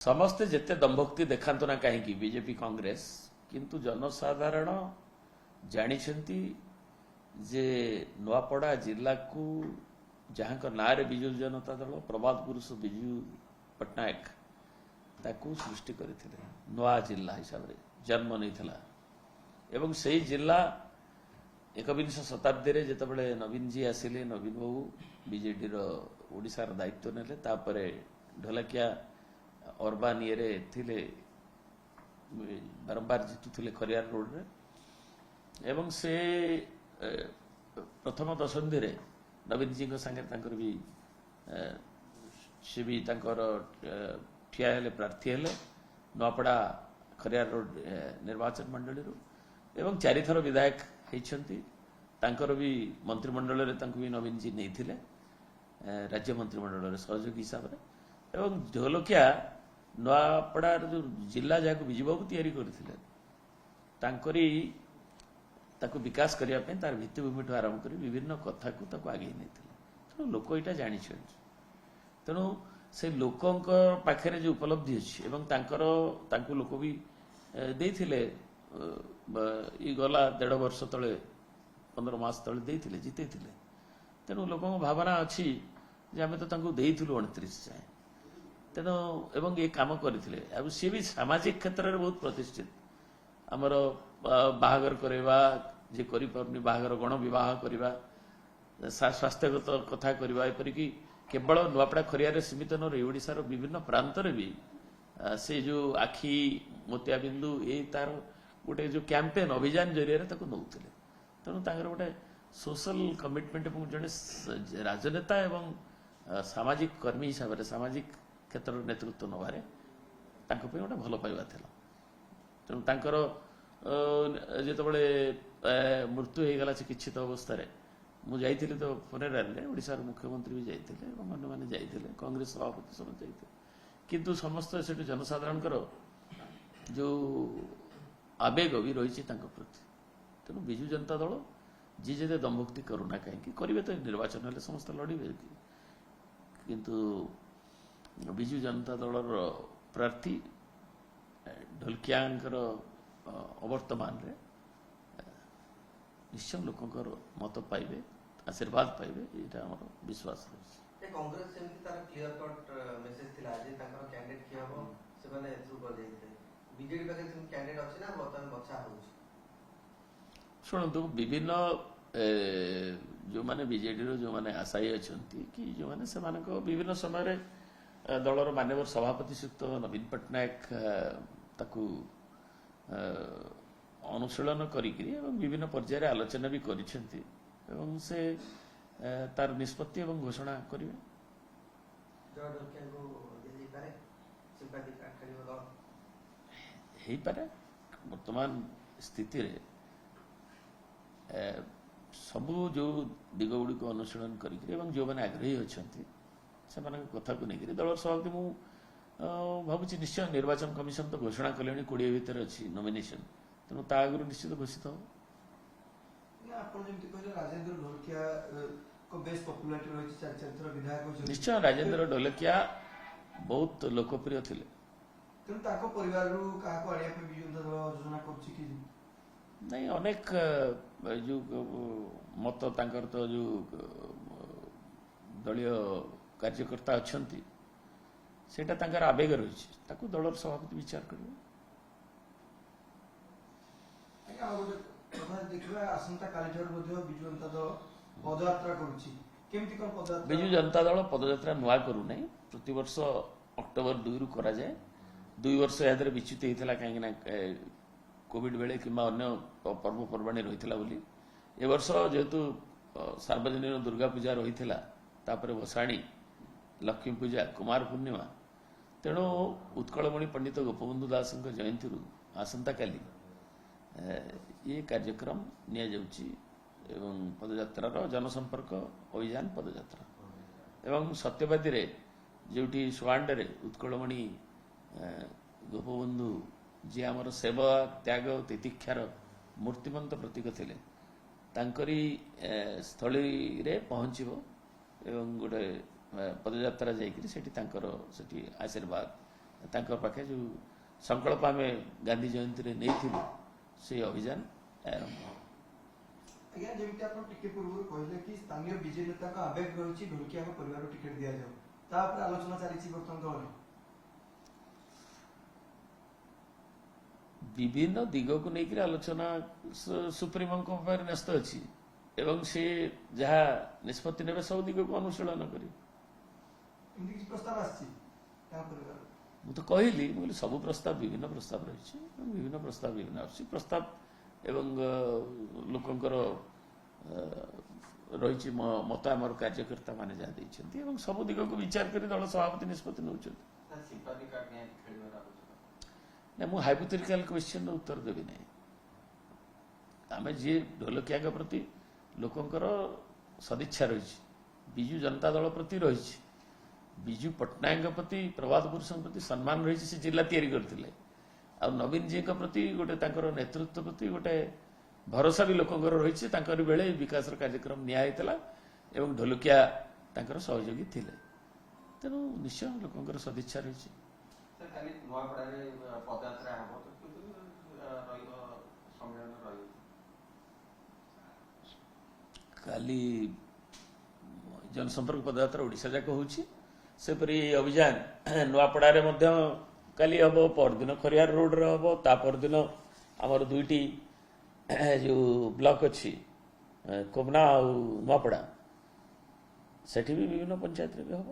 ସମସ୍ତେ ଯେତେ ଦମ୍ଭୋକ୍ତି ଦେଖାନ୍ତୁ ନା କାହିଁକି ବିଜେପି କଂଗ୍ରେସ କିନ୍ତୁ ଜନସାଧାରଣ ଜାଣିଛନ୍ତି ଯେ ନୂଆପଡ଼ା ଜିଲ୍ଲାକୁ ଯାହାଙ୍କ ନାଁରେ ବିଜୁ ଜନତା ଦଳ ପ୍ରବାଦ ପୁରୁଷ ବିଜୁ ପଟ୍ଟନାୟକ ତାକୁ ସୃଷ୍ଟି କରିଥିଲେ ନୂଆ ଜିଲ୍ଲା ହିସାବରେ ଜନ୍ମ ନେଇଥିଲା ଏବଂ ସେହି ଜିଲ୍ଲା ଏକବିଂଶ ଶତାବ୍ଦୀରେ ଯେତେବେଳେ ନବୀନଜୀ ଆସିଲେ ନବୀନ ବାବୁ ବିଜେଡିର ଓଡ଼ିଶାର ଦାୟିତ୍ୱ ନେଲେ ତାପରେ ଢୋଲକିଆ ଅର୍ବାନ ଇଏରେ ଥିଲେ ବାରମ୍ବାର ଜିତୁଥିଲେ ଖରିଆର ରୋଡରେ ଏବଂ ସେ ପ୍ରଥମ ଦଶନ୍ଧିରେ ନବୀନଜୀଙ୍କ ସାଙ୍ଗରେ ତାଙ୍କର ବି ସେ ବି ତାଙ୍କର ଠିଆ ହେଲେ ପ୍ରାର୍ଥୀ ହେଲେ ନୂଆପଡ଼ା ଖରିଆର ରୋଡ ନିର୍ବାଚନ ମଣ୍ଡଳୀରୁ ଏବଂ ଚାରିଥର ବିଧାୟକ ହେଇଛନ୍ତି ତାଙ୍କର ବି ମନ୍ତ୍ରିମଣ୍ଡଳରେ ତାଙ୍କୁ ବି ନବୀନଜୀ ନେଇଥିଲେ ରାଜ୍ୟ ମନ୍ତ୍ରିମଣ୍ଡଳରେ ସହଯୋଗୀ ହିସାବରେ ଏବଂ ଢୋଲକିଆ ନୂଆପଡ଼ାର ଯେଉଁ ଜିଲ୍ଲା ଯାହାକୁ ବିଜୁବାବୁ ତିଆରି କରିଥିଲେ ତାଙ୍କରି ତାକୁ ବିକାଶ କରିବା ପାଇଁ ତାର ଭିତ୍ତିଭୂମିଠୁ ଆରମ୍ଭ କରି ବିଭିନ୍ନ କଥାକୁ ତାକୁ ଆଗେଇ ନେଇଥିଲେ ତେଣୁ ଲୋକ ଏଇଟା ଜାଣିଛନ୍ତି ତେଣୁ ସେ ଲୋକଙ୍କ ପାଖରେ ଯେଉଁ ଉପଲବ୍ଧି ଅଛି ଏବଂ ତାଙ୍କୁ ଲୋକ ବି ଦେଇଥିଲେ ଇ ଗଲା 1.5 ବର୍ଷ ତଳେ 15 ମାସ ତଳେ ଦେଇଥିଲେ ଜିତେଇଥିଲେ ତେଣୁ ଲୋକଙ୍କ ଭାବନା ଅଛି ଯେ ଆମେ ତ ତାଙ୍କୁ ଦେଇଥିଲୁ 29 ଯାଏଁ ତେଣୁ ଏବଂ ଏ କାମ କରିଥିଲେ ଆଉ ସିଏ ବି ସାମାଜିକ କ୍ଷେତ୍ରରେ ବହୁତ ପ୍ରତିଷ୍ଠିତ ଆମର ବାହାଘର କରାଇବା ଯିଏ କରିପାରୁନି ବାହାଘର ଗଣ ବିବାହ କରିବା ସ୍ୱାସ୍ଥ୍ୟଗତ କଥା କରିବା ଏପରିକି କେବଳ ନୂଆପଡ଼ା ଖରିଆରେ ସୀମିତ ନ ରହି ଓଡ଼ିଶାର ବିଭିନ୍ନ ପ୍ରାନ୍ତରେ ବି ସେ ଯେଉଁ ଆଖି ମୋତିଆବିନ୍ଦୁ ଏଇ ତାର ଗୋଟେ ଯେଉଁ କ୍ୟାମ୍ପେନ୍ ଅଭିଯାନ ଜରିଆରେ ତାକୁ ନେଉଥିଲେ ତେଣୁ ତାଙ୍କର ଗୋଟେ ସୋଶାଲ କମିଟମେଣ୍ଟ ଏବଂ ଜଣେ ରାଜନେତା ଏବଂ ସାମାଜିକ କର୍ମୀ ହିସାବରେ ସାମାଜିକ କ୍ଷେତ୍ରରେ ନେତୃତ୍ୱ ନେବାରେ ତାଙ୍କ ପାଇଁ ଗୋଟେ ଭଲ ପାଇବା ଥିଲା ତେଣୁ ତାଙ୍କର ଯେତେବେଳେ ମୃତ୍ୟୁ ହେଇଗଲା ଚିକିତ୍ସିତ ଅବସ୍ଥାରେ ମୁଁ ଯାଇଥିଲି ତ ଫୁନେରାଲରେ ଓଡ଼ିଶାର ମୁଖ୍ୟମନ୍ତ୍ରୀ ବି ଯାଇଥିଲେ ଏବଂ ଅନ୍ୟମାନେ ଯାଇଥିଲେ କଂଗ୍ରେସ ସଭାପତି ସମସ୍ତେ ଯାଇଥିଲେ କିନ୍ତୁ ସମସ୍ତେ ସେଠି ଜନସାଧାରଣଙ୍କର ଯେଉଁ ଆବେଗ ବି ରହିଛି ତାଙ୍କ ପ୍ରତି ତେଣୁ ବିଜୁ ଜନତା ଦଳ ଯିଏ ଯେତେ ଦମ୍ଭୋକ୍ତି କରୁନା କାହିଁକି କରିବେ ତ ନିର୍ବାଚନ ହେଲେ ସମସ୍ତେ ଲଢ଼ିବେ କିନ୍ତୁ ବିଜୁ ଜନତା ଦଳର ପ୍ରାର୍ଥୀ ଢୋଲକିଆଙ୍କର ଅବର୍ତ୍ତମାନରେ ନିଶ୍ଚୟ ଲୋକଙ୍କର ମତ ପାଇବେ ଆଶୀର୍ବାଦ ପାଇବେ ଏଇଟା ଆମର ବିଶ୍ୱାସ ରହିଛି କଂଗ୍ରେସ ସେମିତି ତାର କ୍ଲିୟର କଟ୍ ମେସେଜ ଥିଲା ଯେ ତାଙ୍କର କ୍ୟାଣ୍ଡିଡେଟ୍ କିଏ ହେବ ସେମାନେ ଏଥିରୁ କରିଯାଇଥିଲେ ବିଜେଡି ପାଖରେ ସେମିତି କ୍ୟାଣ୍ଡିଡେଟ୍ ଅଛି ନା ବର୍ତ୍ତମାନ ବଛା ହେଉଛି ଶୁଣନ୍ତୁ ବିଭିନ୍ନ ଯେଉଁମାନେ ବିଜେଡିର ଯେଉଁମାନେ ଆଶାୟୀ ଅଛନ୍ତି କି ଯେଉଁମାନେ ସେମାନଙ୍କ ବିଭିନ୍ନ ସମୟରେ ଦଳର ମାନ୍ୟବର ସଭାପତି ଶ୍ରୀଯୁକ୍ତ ନବୀନ ପଟ୍ଟନାୟକ ତାକୁ ଅନୁଶୀଳନ କରିକିରି ଏବଂ ବିଭିନ୍ନ ପର୍ଯ୍ୟାୟରେ ଆଲୋଚନା ବି କରିଛନ୍ତି ଏବଂ ସେ ତାର ନିଷ୍ପତ୍ତି ଏବଂ ଘୋଷଣା କରିବେ ହେଇପାରେ ବର୍ତ୍ତମାନ ସ୍ଥିତିରେ ସବୁ ଯେଉଁ ଦିଗ ଗୁଡ଼ିକୁ ଅନୁଶୀଳନ କରିକିରି ଏବଂ ଯେଉଁମାନେ ଆଗ୍ରହୀ ଅଛନ୍ତି ସେମାନଙ୍କ କଥାକୁ ନେଇକରି ଦଳର ସଭାପତି ମୁଁ ଭାବୁଛି ନିଶ୍ଚୟ ନିର୍ବାଚନ କମିଶନ ତ ଘୋଷଣା କଲେଣି 20 ଭିତରେ ଅଛି ନମିନେସନ ତେଣୁ ତା ଆଗରୁ ନିଶ୍ଚିତ ଘୋଷିତ ହେବ ନିଶ୍ଚୟ ରାଜେନ୍ଦ୍ର ଢୋଲକିଆ ବହୁତ ଲୋକପ୍ରିୟ ଥିଲେ ନାଇଁ ଅନେକ ଯେଉଁ ମତ ତାଙ୍କର ତ ଯେଉଁ ଦଳୀୟ କାର୍ଯ୍ୟକର୍ତ୍ତା ଅଛନ୍ତି ସେଇଟା ତାଙ୍କର ଆବେଗ ରହିଛି ତାକୁ ଦଳର ସଭାପତି ବିଚାର କରିବେ ବିଜୁ ଜନତା ଦଳ ପଦଯାତ୍ରା ନୂଆ କରୁନାହିଁ ପ୍ରତିବର୍ଷ ଅକ୍ଟୋବର 2ରୁ କରାଯାଏ 2 ବର୍ଷ ଏହା ଦେହରେ ବିଚ୍ୟୁତ ହେଇଥିଲା କାହିଁକି ନା କୋଭିଡ ବେଳେ କିମ୍ବା ଅନ୍ୟ ପର୍ବପର୍ବାଣୀ ରହିଥିଲା ବୋଲି ଏ ବର୍ଷ ଯେହେତୁ ସାର୍ବଜନୀନ ଦୁର୍ଗା ପୂଜା ରହିଥିଲା ତାପରେ ଭସାଣୀ ଲକ୍ଷ୍ମୀ ପୂଜା କୁମାର ପୂର୍ଣ୍ଣିମା ତେଣୁ ଉତ୍କଳମଣି ପଣ୍ଡିତ ଗୋପବନ୍ଧୁ ଦାସଙ୍କ ଜୟନ୍ତୀରୁ ଆସନ୍ତାକାଲି ଏ କାର୍ଯ୍ୟକ୍ରମ ନିଆଯାଉଛି ଏବଂ ପଦଯାତ୍ରାର ଜନସମ୍ପର୍କ ଅଭିଯାନ ପଦଯାତ୍ରା ଏବଂ ସତ୍ୟବାଦୀରେ ଯେଉଁଠି ସୁଆଣ୍ଡରେ ଉତ୍କଳମଣି ଗୋପବନ୍ଧୁ ଯିଏ ଆମର ସେବା ତ୍ୟାଗ ତିତିକ୍ଷାର ମୂର୍ତ୍ତିମନ୍ତ ପ୍ରତୀକ ଥିଲେ ତାଙ୍କରି ସ୍ଥଳୀରେ ପହଞ୍ଚିବ ଏବଂ ଗୋଟେ ପଦଯାତ୍ରା ଯାଇକରି ସେଠି ତାଙ୍କର ସେଠି ଆଶୀର୍ବାଦ ତାଙ୍କ ପାଖେ ଯେଉଁ ସଂକଳ୍ପ ଆମେ ଗାନ୍ଧୀ ଜୟନ୍ତୀରେ ନେଇଥିଲୁ ସେଇ ଅଭିଯାନ ଆରମ୍ଭ ହେବ। ଆଜ୍ଞା ଯେମିତି ଆପଣ ଟିକେ ପୂର୍ବରୁ କହିଲେ କି ସ୍ଥାନୀୟ ବିଜେଡି ନେତାଙ୍କ ଆବେଗ ରହିଛି ଢୋଲକିଆଙ୍କ ପରିବାରକୁ ଟିକେଟ ଦିଆଯାଉ, ତା ଉପରେ ଆଲୋଚନା ଚାଲିଛି ବର୍ତ୍ତମାନ ଦଳରେ। ବିଭିନ୍ନ ଦିଗକୁ ନେଇକରି ଆଲୋଚନା ସୁପ୍ରିମୋଙ୍କ ପାଖରେ ନ୍ୟସ୍ତ ଅଛି ଏବଂ ସେ ଯାହା ନିଷ୍ପତ୍ତି ନେବେ ସବୁ ଦିଗକୁ ଅନୁଶୀଳନ କରିବେ। ଏମିତି କିଛି ପ୍ରସ୍ତାବ ଆସିଛି ତାଙ୍କ ପରିବାର? ମୁଁ ତ କହିଲି, ମୁଁ କହିଲି ସବୁ ପ୍ରସ୍ତାବ ବିଭିନ୍ନ ପ୍ରସ୍ତାବ ରହିଛି ଏବଂ ବିଭିନ୍ନ ପ୍ରସ୍ତାବ ବିଭିନ୍ନ ଆସୁଛି। ପ୍ରସ୍ତାବ ଏବଂ ଲୋକଙ୍କର ରହିଛି ମତ ଆମର କାର୍ଯ୍ୟକର୍ତ୍ତା ମାନେ ଯାହା ଦେଇଛନ୍ତି ଏବଂ ସବୁ ଦିଗକୁ ବିଚାର କରି ଦଳ ସଭାପତି ନିଷ୍ପତ୍ତି ନେଉଛନ୍ତି। ନା ମୁଁ ହାଇପୋଥେଟିକାଲ କ୍ୱେଶ୍ଚନର ଉତ୍ତର ଦେବି ନାହିଁ। ଆମେ ଯିଏ ଢୋଲକିଆଙ୍କ ପ୍ରତି ଲୋକଙ୍କର ସଦିଚ୍ଛା ରହିଛି, ବିଜୁ ଜନତା ଦଳ ପ୍ରତି ରହିଛି, ବିଜୁ ପଟ୍ଟନାୟକଙ୍କ ପ୍ରତି ପ୍ରଭାତ ପୁରୁଷଙ୍କ ପ୍ରତି ସମ୍ମାନ ରହିଛି, ସେ ଜିଲ୍ଲା ତିଆରି କରିଥିଲେ। ଆଉ ନବୀନ ଜୀଙ୍କ ପ୍ରତି ଗୋଟେ ତାଙ୍କର ନେତୃତ୍ୱ ପ୍ରତି ଗୋଟେ ଭରସା ବି ଲୋକଙ୍କର ରହିଛି। ତାଙ୍କରି ବେଳେ ବିକାଶର କାର୍ଯ୍ୟକ୍ରମ ନିଆହେଇଥିଲା ଏବଂ ଢୋଲକିଆ ତାଙ୍କର ସହଯୋଗୀ ଥିଲେ। ତେଣୁ ନିଶ୍ଚୟ ଲୋକଙ୍କର ସଦିଚ୍ଛା ରହିଛି। କାଲି ନୂଆପଡ଼ାରେ ପଦଯାତ୍ରା ହେବ ତ ରହିବ ସମ୍ମିଳନ ରହିବ। କାଲି ଜନସମ୍ପର୍କ ପଦଯାତ୍ରା ଓଡ଼ିଶା ଯାକ ହେଉଛି। ସେପରି ଅଭିଯାନ ନୂଆପଡ଼ାରେ ମଧ୍ୟ କାଲି ହେବ, ପରଦିନ ଖରିଆର ରୋଡରେ ହେବ, ତା ପରଦିନ ଆମର ଦୁଇଟି ଯେଉଁ ବ୍ଲକ ଅଛି କୋମନା ଆଉ ନୂଆପଡ଼ା, ସେଠି ବି ବିଭିନ୍ନ ପଞ୍ଚାୟତରେ ବି ହେବ।